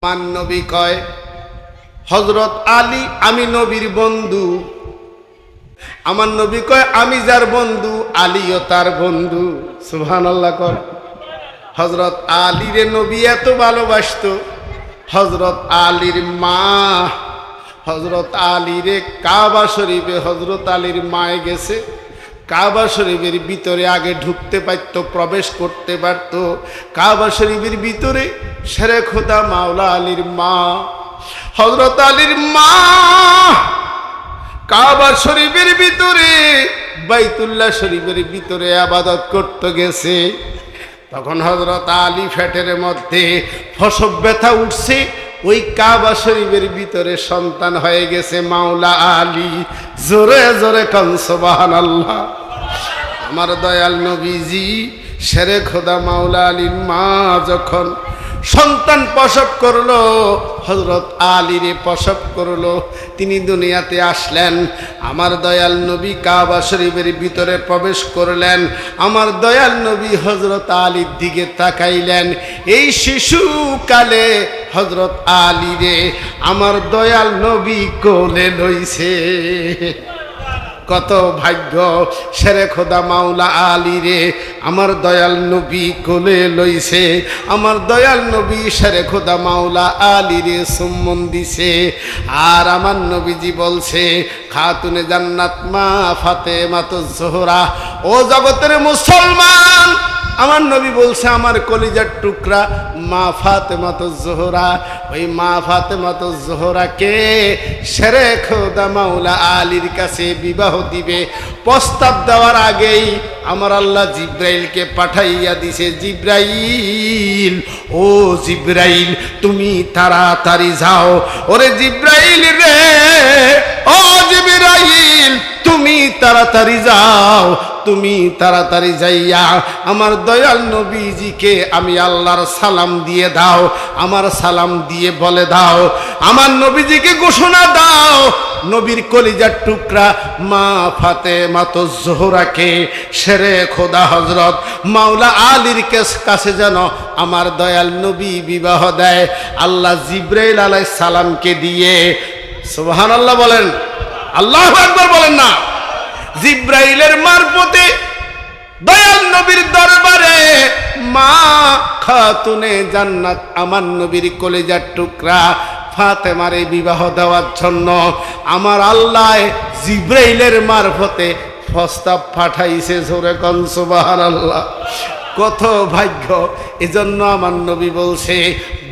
মান নবী কয় হযরত আলী আমি নবীর বন্ধু। আমার নবী কয় আমি যার বন্ধু আলীও তার বন্ধু। সুবহানাল্লাহ কর। হযরত আলীরে নবী এত ভালোবাসতো, হযরত আলীর মা হযরত আলীরে কাবা শরীফে হযরত আলীর মায়ে গেছে, কাবা শরীফের ভিতরে আগে ঢুকতে পারত, প্রবেশ করতে পারত। কাবা শরীফের ভিতরে শেরে খোদা মাওলা আলীর মা হযরত আলীর মা কাবা শরীফের ভিতরে বাইতুল্লাহ শরীফের ভিতরে ইবাদত করতে গেছে। তখন হযরত আলী ফেটের মধ্যে প্রসব ব্যথা উঠছে, ওই কাবা শরীফের ভিতরে সন্তান হয়ে গেছে মাওলা আলী। জোরে জোরে কান সুবহানাল্লাহ। আমার দয়াল নবীজি শেরে খোদা মাওলা আলীর মা যখন সন্তান প্রসব করলো, হযরত আলীরে প্রসব করলো, তিনি দুনিয়াতে আসলেন। আমার দয়াল নবী কাবা শরীফের ভিতরে প্রবেশ করলেন। আমার দয়াল নবী হযরত আলীর দিকে তাকাইলেন। এই শিশুকালে হযরত আলীরে আমার দয়াল নবী কোলে লইছে। কত ভাগ্য শেরে খোদা মাওলা আলী রে আমার দয়াল নবী কোলে লইছে। আমার দয়াল নবী শেরে খোদা মাওলা আলী রে চুম্বন দিছে। আর আমার নবীজি বলছে খাতুনে জান্নাত মা ফাতেমাতুজ জোহরা, ও জগতের মুসলমান, আমার নবী বলছে আমার কলিজার টুকরা মা ফাতেমাতুজ জোহরা, ওই মা ফাতেমাতুজ জোহরাকে শেরে খোদা মাওলা আলীর কাছে বিবাহ দিবে। প্রস্তাব দেওয়ার আগেই আমার আল্লাহ জিব্রাইলকে পাঠাইয়া দিছে। জিব্রাইল, ও জিব্রাইল তুমি তাড়াতাড়ি যাও। ওরে জিব্রাইল রে, ও জিব্রাইল তুমি তাড়াতাড়ি যাও, তুমি তাড়াতাড়ি যাইয়া আমার দয়াল নবীজিকে আমি আল্লাহর সালাম দিয়ে দাও। আমার সালাম দিয়ে বলে দাও, আমার নবীজিকে ঘোষণা দাও নবীর কলিজার টুকরা মা ফাতেমাতুজ জোহরাকে শেরে খোদা হযরত মাওলা আলীর কাছে যেন আমার দয়াল নবী বিবাহ দেয়। আল্লাহ জিব্রাইল আলাইহিস সালামকে দিয়ে, সুবহানাল্লাহ বলেন, আল্লাহু আকবার বলেন না, জিব্রাইলের মারফতে দয়াল নবীর দরবারে মা খাতুনে জান্নাত আমার নবীর কলিজার টুকরা ফাতেমারে বিবাহ দেওয়ার জন্য আমার আল্লাহ জিব্রাইলের মারফতে প্রস্তাব পাঠাইছে। জোরে কোন সুবহানাল্লাহ। কত ভাগ্য। এজন্য আমার নবী বলছে,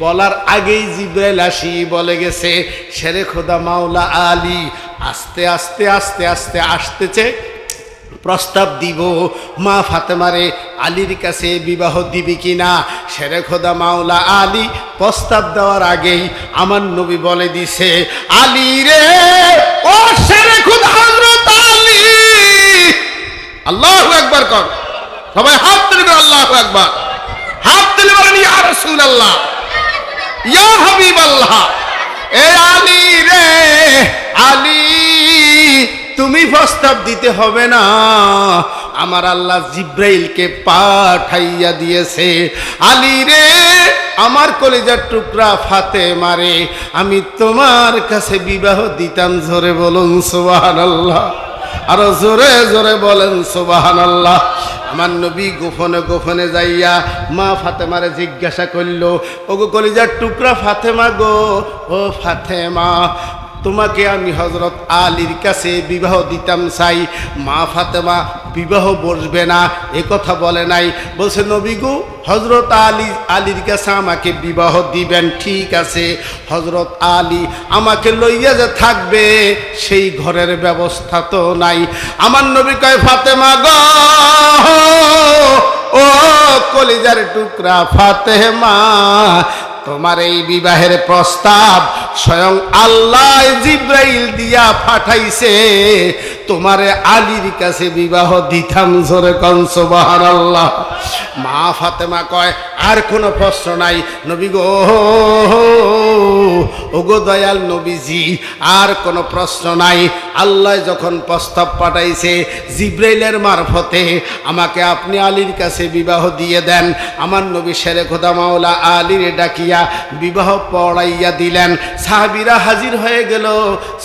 বলার আগেই জিব্রাইল আসি বলে গেছে শেরে খোদা মাওলা আলী আস্তে আস্তে আস্তে আস্তে আসতেছে, প্রস্তাব দিব মা ফাতেমারে আলীর কাছে বিবাহ দিবি কিনা। শেরে খোদা মাওলা আলী প্রস্তাব দেওয়ার আগেই আমার নবী বলে দিছে, আলী রে, ও শেরে খোদা হযরত আলী। আল্লাহু আকবার কর, সবাই হাত তুলে আল্লাহু আকবার, হাত তুলে বলেন ইয়া রাসূলুল্লাহ, ইয়া হাবিবাল্লাহ। এ আলী রে, আলী তুমি প্রস্তাব দিতে হবে না, আমার আল্লাহ জিব্রাইলকে পাঠাইয়া দিয়েছে। আলী রে, আমার কলিজার টুকরা ফাতেমারে আমি তোমার কাছে বিবাহ দিতাম। জোরে বলুন সুবহানাল্লাহ, আরো জোরে জোরে বলেন সুবহানাল্লাহ। আমার নবী গোপনে গোপনে যাইয়া মা ফাতেমারে জিজ্ঞাসা করল, ওগো কলিজার টুকরা ফাতেমা গো, ও ফাতেমা তোমাকে আমি হযরত আলীর কাছে বিবাহ দিতাম চাই। মা ফাতেমা বিবাহ বসবে না এ কথা বলে নাই, বলছে নবী গো হযরত আলীর কাছে আমাকে বিবাহ দিবেন, ঠিক আছে। হযরত আলী আমাকে লইয়া যে থাকবে সেই ঘরের ব্যবস্থা তো নাই। আমার নবী কয় ফাতেমা গো, ও কলিজার টুকরা ফাতেমা, তোমার এই বিবাহের প্রস্তাব স্বয়ং আল্লাহ জিব্রাইল দিয়া পাঠাইছে, তোমারে আলীর কাছে বিবাহ দিতাম। জোরে কোন সুবহানাল্লাহ। মা ফাতেমা কয় আর কোনো প্রশ্ন নাই নবী গো, ও ওগো দয়াল নবীজি আর কোনো প্রশ্ন নাই। আল্লাহ যখন প্রস্তাব পাঠাইছে জিব্রাইলের মারফতে আমাকে আপনি আলীর কাছে বিবাহ দিয়ে দেন, আমার নবী শেরে খোদা মাওলা আলীর ডাকিয়া বিবাহ পড়াইয়া দিলেন। সাহাবীরা হাজির হয়ে গেল।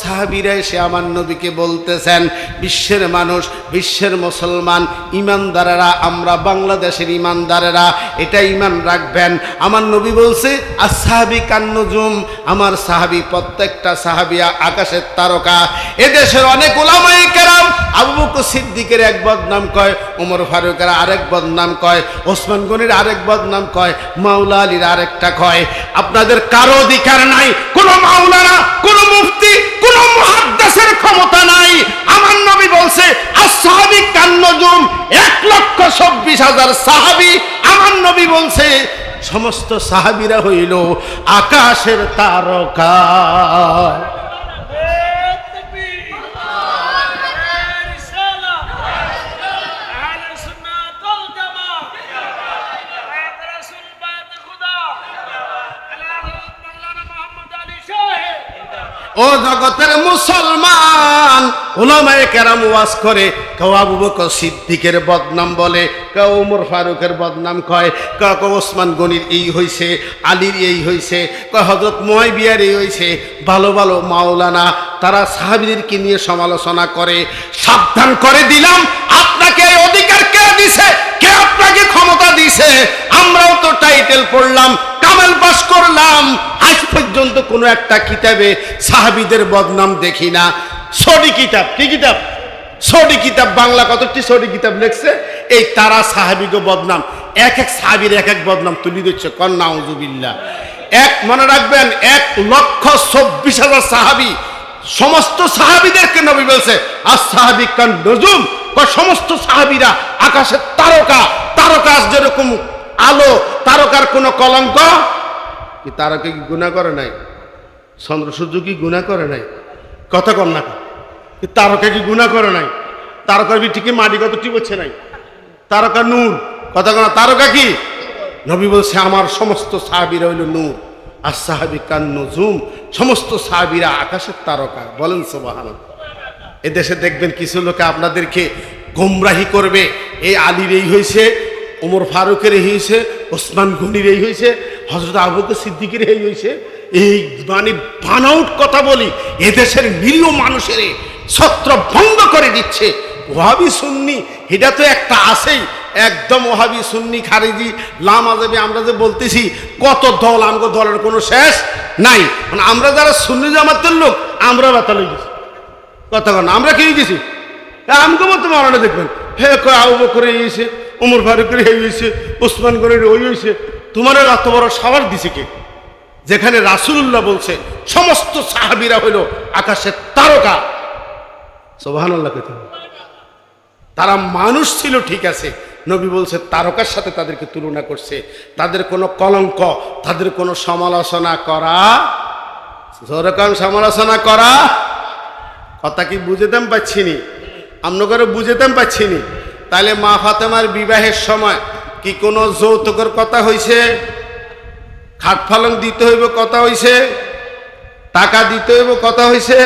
সাহাবীরা এসে আমার নবীকে বলতেছেন, বিশ্বের মানুষ, বিশ্বের মুসলমান ইমানদারেরা, আমরা বাংলাদেশের ইমানদারেরা এটা ইমান রাখবেন। আমার নবী বলছে আসহাবী কান্নুজুম, আমার সাহাবী প্রত্যেকটা সাহাবী আকাশের তারকা। এদেশের অনেক উলামায়ে কেরাম আবু বকর সিদ্দিকের এক বদনাম কয়, ওমর ফারুকের আরেক বদনাম কয়, ওসমান গনির আরেক বদনাম কয়, মাওলা আলীর আরেকটা কয়। আপনাদের কারো অধিকার নাই, কোন মাওলানা, কোন মুফতি, কোন মুহাদ্দিসের ক্ষমতা নাই। আমার নবী বলছে আসহাবী কান্নুজুম, 1,26,000 সাহাবী। আমার নবী বলছে সমস্ত সাহাবীরা হইল আকাশের তারকা। ও জগতের মুসলমান, উলামায়ে কেরাম ওয়াজ করে, কেউ আবু বকর সিদ্দিকের বদনাম বলে, কেউ ওমর ফারুকের বদনাম কয়, কেউ ওসমান গনির এই হইছে, আলীর এই হইছে, কেউ হযরত মুয়াবিয়ার এই হইছে। ভালো ভালো মাওলানা তারা সাহাবীদেরকে নিয়ে সমালোচনা করে। সাবধান করে দিলাম, আপনাকে এই অধিকার কে দিছে? কে আপনাকে ক্ষমতা দিছে? আমরাও তো টাইটেল পড়লাম, কামেল পাস করলাম, আজ পর্যন্ত কোনো একটা কিতাবে সাহাবীদের বদনাম দেখি না। সডি কিতাব, কি কিতাব? সডি কিতাব, বাংলা কতটি সডি কিতাব লিখছে, এই তারা সাহাবীকে বদনাম, এক এক সাহাবীর এক এক বদনাম তুলি দিচ্ছে। কন নাউজুবিল্লাহ। এক মনে রাখবেন, 1,26,000 সাহাবী, সমস্ত সাহাবীদেরকে নবী বলছে আসহাবী কান নজুম, সমস্ত সাহাবীরা আকাশের তারকা। তারকা যেরকম আলো, তারকার কোনো কলঙ্ক কি? তারকা কি গুনাহ করে নাই? চন্দ্র সূর্য কি গুনাহ করে নাই? কথা কম না, তারকা কি গুনাহ করে নাই? তারকার বিটিকে মাটি কত টিপছে নাই? তারকা নূর, কথা কম না। তারকা কি? নবী বলছে আমার সমস্ত সাহাবীরা হইল নূর, আর সাহাবী কান নজুম, সমস্ত সাহাবীরা আকাশের তারকা। বলেন সুবহানাল্লাহ। এদেশে দেখবেন কিছু লোকে আপনাদেরকে গোমরাহি করবে, এই আলীর এই হয়েছে, ওমর ফারুকের এই হয়েছে, ওসমান গনির এই হয়েছে, হযরত আবু বকর সিদ্দিকের এই হয়েছে। এই মানে বানাউট কথা বলি, এদেশের নিরীহ মানুষের ছত্র ভঙ্গ করে দিচ্ছে। ওহাবি সুন্নি এটা তো একটা আছেই, একদম ওহাবি সুন্নি খারিজি লামাযাবি আমরা যে বলতেছি, কত দল, আমগো দলের কোনো শেষ নাই। মানে আমরা যারা সুন্নি জামাতের লোক, আমরা বাতাল হয়ে গেছি। কথা কন, আমরা কি হয়ে গেছি? আমগো মতো মারানো দেখবেন, হে কয় আবু বকর এই হয়েছে, ওমর ফারুকের এই হয়েছে, ওসমান গনির ওই হয়েছে। তোমার এত বড় সাহস দিছে কে? যেখানে রাসূলুল্লাহ বলছে সমস্ত সাহাবীরা হইল আকাশের তারকা। সুবহানাল্লাহ। তারা মানুষ ছিল ঠিক আছে, নবী বলছে তারকার সাথে তাদেরকে তুলনা করছে। তাদের কোনো কলঙ্ক, তাদের কোনো সমালোচনা করা, যেরকম সমালোচনা করা, কথা কি বুঝেতাম পাচ্ছিনি? আপনাকে বুঝেতাম পাচ্ছিনি। তাহলে মা ফাতেমার বিবাহের সময় কি কোনো যৌতুকের কথা হইছে? খাট পালং দিতে হইব কথা হইছে, টাকা দিতে হইব কথা হইছে।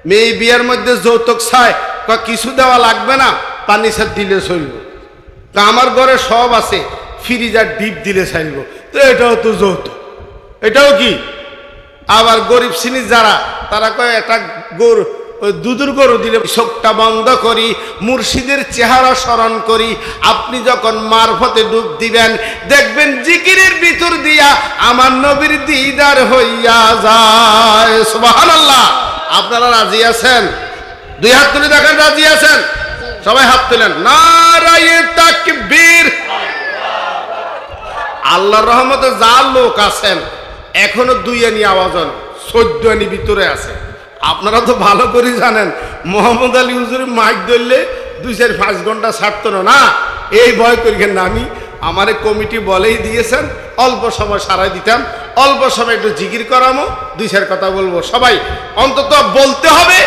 মেয়ে বিয়ার মধ্যে যৌতুক চায়, কিছু দেওয়া লাগবে না, পানি সার দিলে চলব। তা আমার ঘরে সব আছে, ফ্রিজ আর ডিপ দিলে চাইব, তো এটাও তো যৌতুক। এটাও কি? আবার গরিব শ্রেণীর যারা, তারা কয় একটা গরু, ওই দুধের গরু দিলে চোখটা বন্ধ করি, মুর্শিদের চেহারা স্মরণ করি। আপনি যখন মারফতে ডুব দিবেন, দেখবেন জিকিরের ভিতর দিয়া আমার নবীর দিদার হইয়া যায়। সুবহানাল্লাহ। আপনারা রাজি আছেন? দুই হাত তুলে দেখেন, রাজি আছেন? সবাই হাত তুলেন। নারায়ে তাকবীর। আল্লাহর রহমতে যা লোক আছেন, এখনো 2 আনি আওয়াজ হন, 14 আনি ভিতরে আছে। আপনারা তো ভালো করে জানেন, মোহাম্মদ আলী হুজুর মাইক ধরলে 2-4-5 ঘন্টা ছাড়তো না। এই ভয় করিয়েন না, আমি আমারে কমিটি বলেই দিয়েছেন অল্প সময় সারাই দিতাম, অল্প সময় একটু জিকির করামো, 2-4 কথা বলবো। সবাই অন্তত বলতে হবে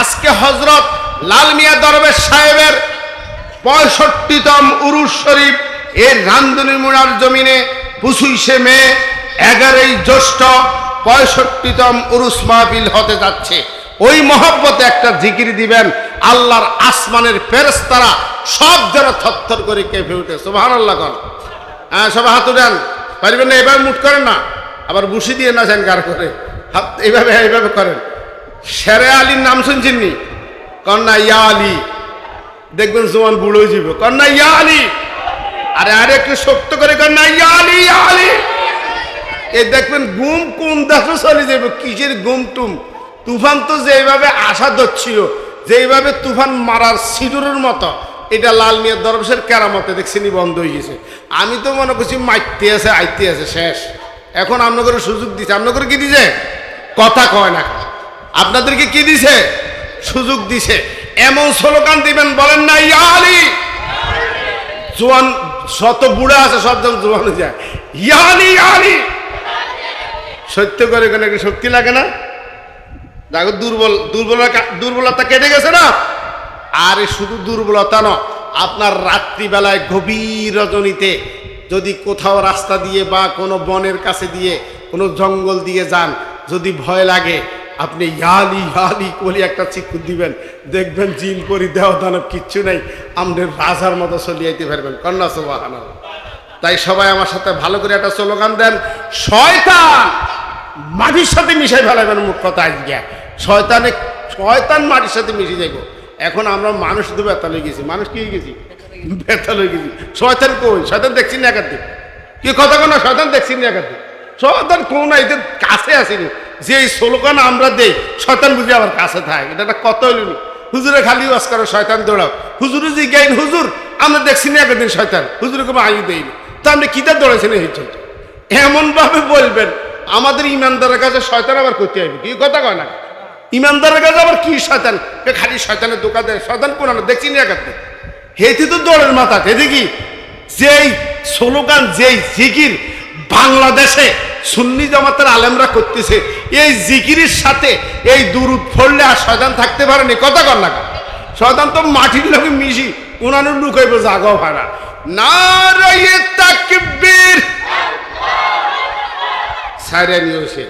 আজকে হযরত লাল মিয়া দরবেশ সাহেবের 65তম উরুস শরীফ এর রামদুনি মুড়ার জমিনে 25শে মে 11ই জ্যৈষ্ঠ 65তম উরুস মাহফিল হতে যাচ্ছে। ওই মহব্বতে একটা জিকির দিবেন, আল্লাহর আসমানের ফেরেশতারা সব যেন থরথর করে কেঁপে উঠে। সুবহানাল্লাহ কোন। হ্যাঁ, সবাই হাত উঠান। পারবেন না এভাবে মুট করেন না, আবার বুসি দিয়ে নাচেন গার করে, হাত এইভাবে এইভাবে করেন। শেরে আলীর নাম শুনছেন নি? কন্যা ইয়া আলী, দেখবেন জোয়ান বুড়ো হয়ে যাবে। কন্যা ইয়া আলী, আরে আরে একটু শক্ত করে কন্যা ইয়া আলী, ইয়া আলী। এ দেখবেন গুম কোন দেশে চলে যাবে, কিসের গুম টুম। তুফান তো যেভাবে আশা ধরছিল, যেভাবে তুফান মারার সিঁদুরের মতো, এটা লাল মিয়ার দরবেশের কেরামতে দেখছিনি বন্ধ হয়ে গেছে। আমি তো মনে করছি মাইতে আছে আইতে আছে শেষ। এখন আপনাদের সুযোগ দিছে। আপনাদের কি দিছে? কথা কয় না। আপনাদেরকে কি দিছে? সুযোগ দিছে। এমন স্লোগান দিবেন, বলেন না ইয়া আলী। জোয়ান শত বুড়া আছে, সব জন জোয়ান হয়ে যায়, ইয়া আলী, ইয়া আলী। সত্য করে কোনো একটা শক্তি লাগে না? দেখো দুর্বলতা কেটে গেছে না? আরে শুধু দুর্বলতা নয়, আপনার রাত্রিবেলায় গভীর রজনীতে যদি কোথাও রাস্তা দিয়ে বা কোনো বনের কাছে দিয়ে কোনো জঙ্গল দিয়ে যান, যদি ভয় লাগে, আপনি ইয়ালি ইয়ালি বলি একটা চিৎকার দিবেন, দেখবেন জিন করি দেহ দানব কিচ্ছু নাই, আমাদের রাজার মতো চলিয়াইতে পারবেন। কন্যা সুবহানাল্লাহ। তাই সবাই আমার সাথে ভালো করে একটা স্লোগান দেন, শয়তান মাটির সাথে মিশাই ফেলাবেন। মুখ কথা আজকে শয়তান মাটির সাথে মিশে যাইব। এখন আমরা মানুষ তো বেতাল হয়ে গেছি। মানুষ কি হয়ে গেছি? বেতাল হয়ে গেছি। শয়তান কই? শয়তান দেখছি না একাধিক। কি কথা কোনো? শয়তান দেখছি না একাধিক। শয়তান কোন এদের কাছে আসেনি। যে এই স্লোগান আমরা দেই, শয়তান বুঝি আবার কাছে থাকে, এটা একটা কত হইল। হুজুরে খালি ওয়াজ করো, শয়তান দৌড়াও। হুজুরে যে জ্ঞান, হুজুর আমরা দেখছি না একদিন শয়তান, হুজুরে কোনো আয়ু দেয়নি, তো আপনি কিতা দৌড়াইছেন এই চলতে? এমন ভাবে বলবেন, আমাদের ইমানদারের কাছে শয়তান আবার করতে হবে। কি কথা কয় না? ইমানদারের কাছে আবার কি শয়তান? খালি শয়তানের দোকান দেয়। শয়তান কোন দেখছি না একাধিক। হেতি তো দৌড়ের মাথা। হেতি কি যেই স্লোগান, যেই জিকির বাংলাদেশে সুন্নি জামাতের আলেমরা করতেছে, এই জিকিরের সাথে এই দুরূদ পড়লে আর শয়তান থাকতে পারেনি। কথা কর না? শয়তান তো মাটির লোকে মিশি উনানো লুকাইব জাগাও ভাড়া। নারায়ে তাকবীর। সাইরা নিয়েছে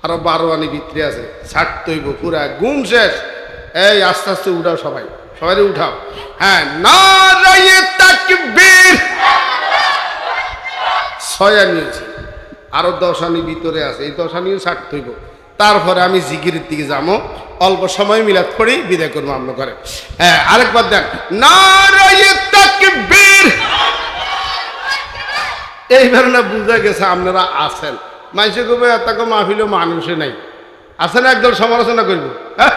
আরো 12 আনি ভিতরে আছে, ছাড়তইব পুরা গুম শেষ। এই আস্তে আস্তে উঠাও, সবাই সবাই উঠাও। হ্যাঁ, নারায়ে তাকবীর। 6 আনিয়েছে, আরো 10 আনি ভিতরে আছে, এই 10 আনিও ছাড়তইব। তারপরে আমি জিকিরের দিকে যাবো, অল্প সময় মিলাদ করে বিদায় করবো আমরা ঘরে। হ্যাঁ, আরেকবার দেন, নারায়ে তাকবীর। এইবার না বুঝা গেছে আপনারা আছেন। মানুষে কবে এত মাহফিল মানুষে নাই, আছে না? একদল সমালোচনা করবো। হ্যাঁ,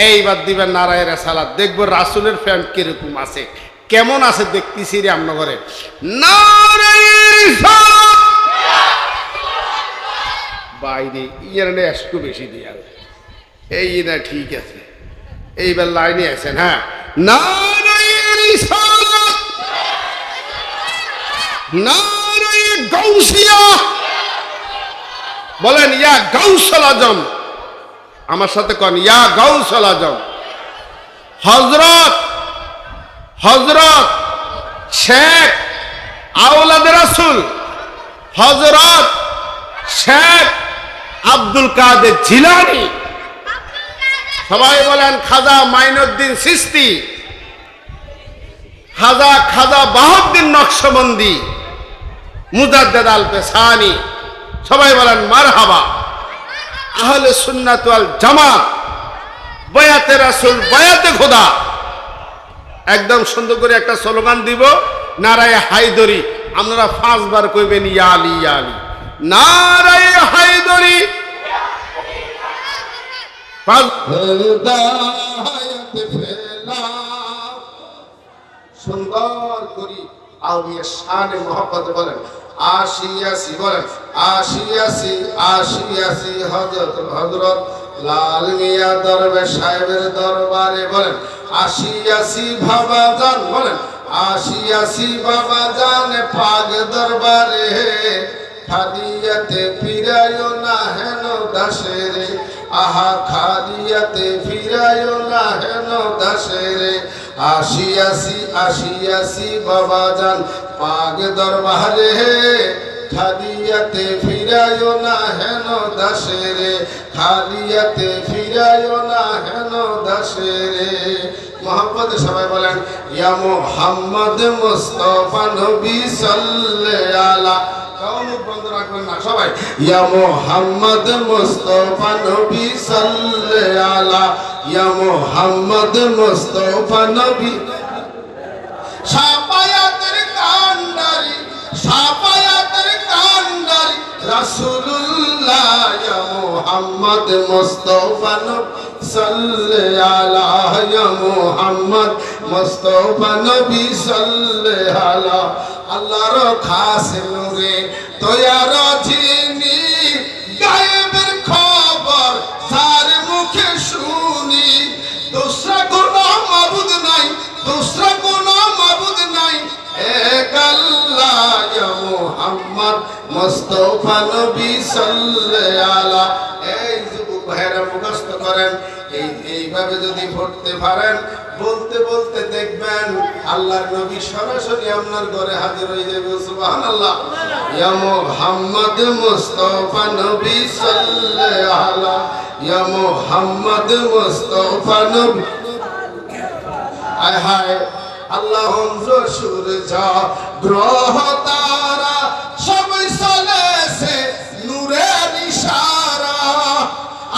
এইবার দিবেন নারায়ে রিসালাত, দেখবো রাসূলের ফ্যান কিরকম আছে, কেমন আছে দেখতেছি রে আমরা ঘরে। নারায়ে রিসালাত। বাইরে ইয়ার একটু বেশি দিয়ে এই না, ঠিক আছে। এইবার লাইনে আছেন। হ্যাঁ, নারায়ে রিসালাত, নারায়ে গাউসিয়া। বলেন ইয়া গাউসুল আজম। আমার সাথে কোন ইয়া গাউসুল আজম। হযরত হযরত শেখ আওলাদে রাসূল হযরত শেখ আব্দুল কাদের জিলানী। সবাই বলেন খাজা মাইনুদ্দিন চিশতি, খাজা বাহাউদ্দিন নকশবন্দি, মুজাদ্দেদ আল পেশানি। সবাই বলেন মারহাবা। আহলে সুন্নাত ওয়াল জামাত, বায়াতে রাসূল, বায়াতে খোদা। একদম সুন্দর করে একটা স্লোগান দিব, নারায়ে হায়দরি। আপনারা 5 বার কইবেন ইয়া আলী, ইয়া আলী। নারায়ে হায়দরি। সুন্দর করি আউলিয়া শানে মোহাম্মদ বলেন আশিয়াসি, বলেন আশিয়াসি, আশিয়াসি হযরত লাল মিয়া দরবেশ সাহেবের দরবারে। বলেন আশিয়াসি বাবা জান, বলেন আশিয়াসি বাবা জান পাক দরবারে। খাদিয়াতে ফিরায়ো না হেন দাসেরে, আহা খাদিয়াতে ফিরায়ো না হেন দাসেরে। আশিয়াসি, আশিয়াসি বাবা জান পাক দরবারে। খালিয়াতে ফিরায়ো না হেন দাসে রে, খালিয়াতে ফিরায়ো না হেন দাসে রে। মোহাম্মদ সবাই বলেন ইয়া মুহাম্মদ মুস্তাফা নবী সাল্লাল্লাহু আলা, মুখ বন্ধ রাখবেন না সবাই। ইয়া মুহাম্মদ মুস্তাফা নবী সাল্লাল্লাহু আলা, ইয়া মুহাম্মদ মুস্তাফা নবী। সাফায়াতের কান্ডারি, সাফায়াতের কান্ডারি রাসূলুল্লাহ, ইয়া মুহাম্মদ মুস্তাফা নবী সাল্লাল্লাহু আলা, ইয়া মুহাম্মদ মুস্তাফা নবী সাল্লাল্লাহু আলা। আল্লাহর খাস নূরে তৈয়ার যিনি, গায়েবের খবর যার মুখে শুনি, দোসরা কোনো মাবুদ নাই, দোসরা কোনো মাবুদ নাই, এক আল্লাহ, ইয়া মুহাম্মদ মুস্তাফা নবী সাল্লাল্লাহু আলা। এই যুবক ভাইরা মুখস্থ করেন, এইভাবে যদি পড়তে পারেন, বলতে বলতে দেখবেন আল্লাহর নবী সরাসরি আপনার ঘরে হাজির হয়ে যাবে। সুবহানাল্লাহ। ইয়া মুহাম্মদ মুস্তাফা নবী সাল্লাল্লাহু আলা, ইয়া মুহাম্মদ মুস্তাফা নবী। আয় হায় আল্লাহ সূর্য গ্রহ তারা সবই চলেছে নূরের ইশারা,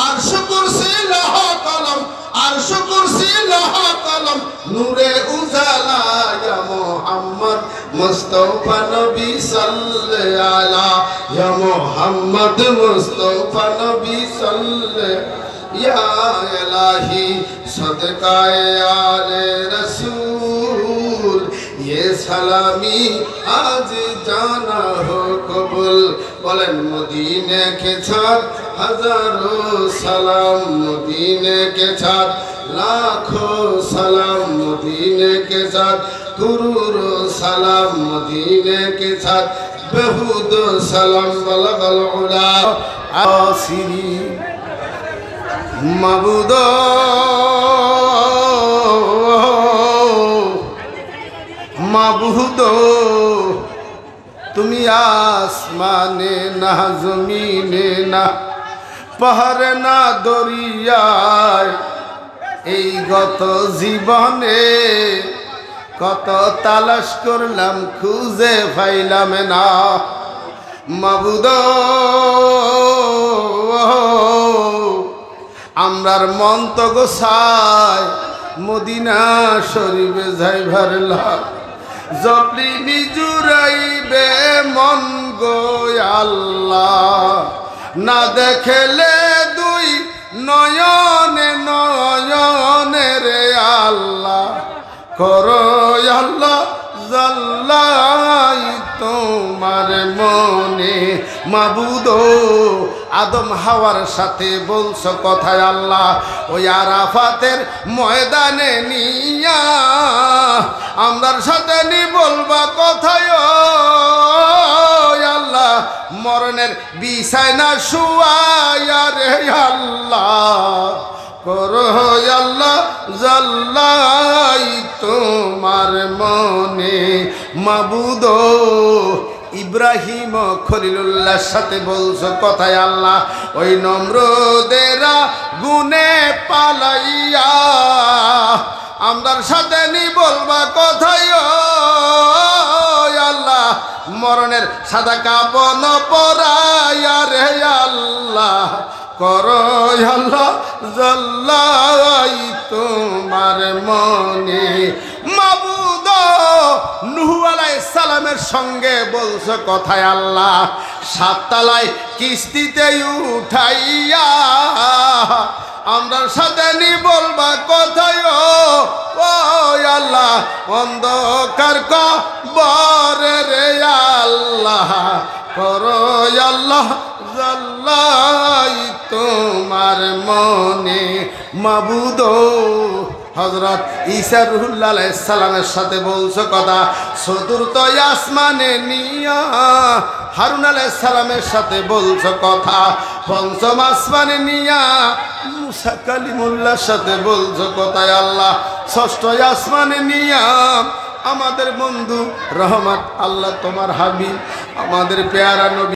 আর শুকর সিলহ কলম, আর শুকর সিলহ কলম নূরে উজালা, ইয়া মুহাম্মদ মুস্তাফা নবী সাল্লাল্লাহু আলা, ইয়া মুহাম্মদ মুস্তাফা নবী সাল্লাল্লাহু। ইয়া ইলাহি সদকায়ে আলে রাসূল, ये सलामी आज जाना हो कबूल। बोलें मदीने के साथ हजारों सलाम, मदीने के साथ लाखों सलाम, मदीने के साथ करोड़ों सलाम, मदीने के साथ बहुत सलाम। बलगल उला आसिरी माबूदो মাবুদ, তুমি আসমানে না জমিনে না পাহাড়ে না দরিয়ায়, এই গত জীবনে কত তালাশ করলাম খুঁজে পাইলাম না। মাবুদ আমরার মন তো গোসায় মদিনা শরীফে যাইবার লাগ, জপলি নিজুরাইবে মন গো আল্লাহ, না দেখলে দুই নয়নে নয়নে রে আল্লাহ, করো আল্লাহ জাল্লাই তোমার মনে। মাবুদ আদম হাওয়ার সাথে বলছো কথায় আল্লাহ, ওই আরাফাতের ময়দানে নিয়া আমরার সাথে নি বলবা কথায় আল্লাহ, মরণের বিছানা শুয়ায়া রে আল্লাহ, করো আল্লাহ জাল্লাই তোমার মনে। মাবুদ ইব্রাহিম খলিলুল্লাহর সাথে বলছো কথায় আল্লাহ, ওই নমরুদেরা গুনে পালাইয়া আমরার সাথে নি বলবা কথায় আল্লাহ, মরণের সাদা কাপন পরাইয়া রে আল্লাহ, করো আল্লাহ জাল্লাই তোমার মনে। মাবুদ নূহ আলাইহিস সালামের সঙ্গে বলছো কথায় আল্লাহ, সাততলায় কিস্তিতে উঠাইয়া আমরার সাথে নি বলবা কথায় ও আল্লাহ, অন্ধকার কবরে রে আল্লাহ, করো আল্লাহ জাল্লাই তোমার মনে। মাবুদ হযরত ঈসা রুহুল্লাহ আলাইহিস সালামের সাথে বলছো কথা, চতুর্থ আসমানে নিয়া হারুন আলাইহিস সালামের সাথে বলছো কথা, পঞ্চম আসমানে নিয়া মুসা কালিমুল্লাহর সাথে বলছো কথায় আল্লাহ, ষষ্ঠ আসমানে নিয়া আমাদের বন্ধু রহমত আল্লাহ তোমার হাবিব আমাদের পেয়ারা নবী